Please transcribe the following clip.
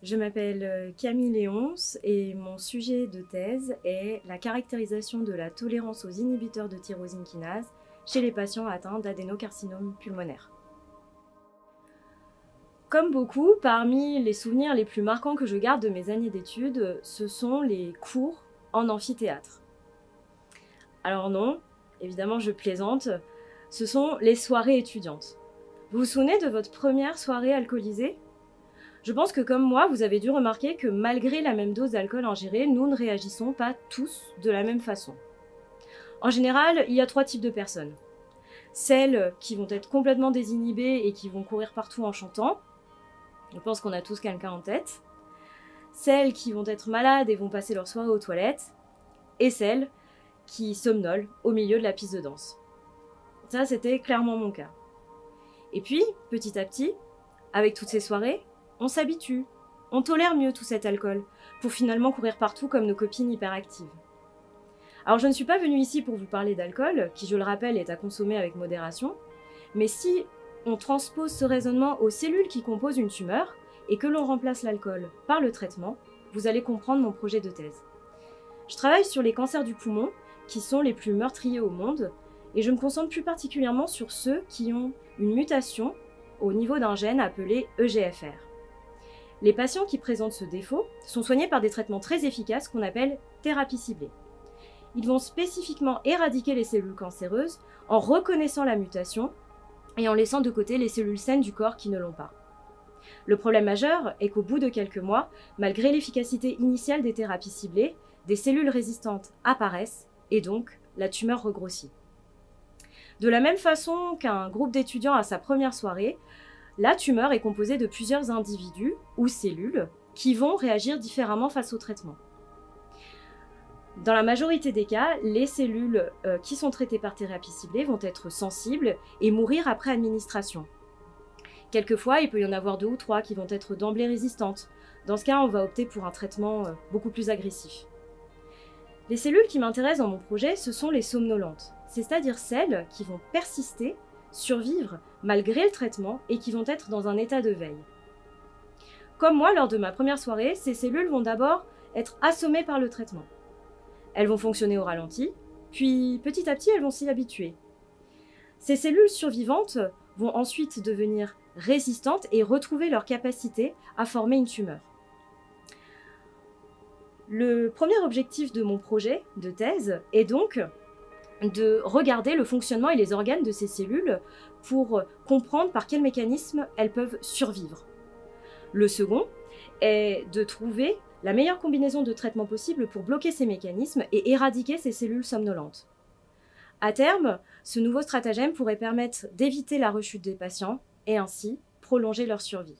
Je m'appelle Camille Léonce et mon sujet de thèse est la caractérisation de la tolérance aux inhibiteurs de tyrosine kinase chez les patients atteints d'adénocarcinome pulmonaire. Comme beaucoup, parmi les souvenirs les plus marquants que je garde de mes années d'études, ce sont les cours en amphithéâtre. Alors non, évidemment je plaisante, ce sont les soirées étudiantes. Vous vous souvenez de votre première soirée alcoolisée ? Je pense que comme moi, vous avez dû remarquer que malgré la même dose d'alcool ingérée, nous ne réagissons pas tous de la même façon. En général, il y a 3 types de personnes. Celles qui vont être complètement désinhibées et qui vont courir partout en chantant. Je pense qu'on a tous quelqu'un en tête. Celles qui vont être malades et vont passer leur soirée aux toilettes. Et celles qui somnolent au milieu de la piste de danse. Ça, c'était clairement mon cas. Et puis, petit à petit, avec toutes ces soirées, on s'habitue, on tolère mieux tout cet alcool, pour finalement courir partout comme nos copines hyperactives. Alors je ne suis pas venue ici pour vous parler d'alcool, qui je le rappelle est à consommer avec modération, mais si on transpose ce raisonnement aux cellules qui composent une tumeur, et que l'on remplace l'alcool par le traitement, vous allez comprendre mon projet de thèse. Je travaille sur les cancers du poumon, qui sont les plus meurtriers au monde, et je me concentre plus particulièrement sur ceux qui ont une mutation au niveau d'un gène appelé EGFR. Les patients qui présentent ce défaut sont soignés par des traitements très efficaces qu'on appelle thérapies ciblées. Ils vont spécifiquement éradiquer les cellules cancéreuses en reconnaissant la mutation et en laissant de côté les cellules saines du corps qui ne l'ont pas. Le problème majeur est qu'au bout de quelques mois, malgré l'efficacité initiale des thérapies ciblées, des cellules résistantes apparaissent et donc la tumeur regrossit. De la même façon qu'un groupe d'étudiants à sa première soirée, la tumeur est composée de plusieurs individus ou cellules qui vont réagir différemment face au traitement. Dans la majorité des cas, les cellules qui sont traitées par thérapie ciblée vont être sensibles et mourir après administration. Quelquefois, il peut y en avoir 2 ou 3 qui vont être d'emblée résistantes. Dans ce cas, on va opter pour un traitement beaucoup plus agressif. Les cellules qui m'intéressent dans mon projet, ce sont les somnolentes, c'est-à-dire celles qui vont persister, survivre malgré le traitement et qui vont être dans un état de veille. Comme moi, lors de ma première soirée, ces cellules vont d'abord être assommées par le traitement. Elles vont fonctionner au ralenti, puis petit à petit, elles vont s'y habituer. Ces cellules survivantes vont ensuite devenir résistantes et retrouver leur capacité à former une tumeur. Le premier objectif de mon projet de thèse est donc de regarder le fonctionnement et les organes de ces cellules pour comprendre par quels mécanismes elles peuvent survivre. Le second est de trouver la meilleure combinaison de traitements possible pour bloquer ces mécanismes et éradiquer ces cellules somnolentes. À terme, ce nouveau stratagème pourrait permettre d'éviter la rechute des patients et ainsi prolonger leur survie.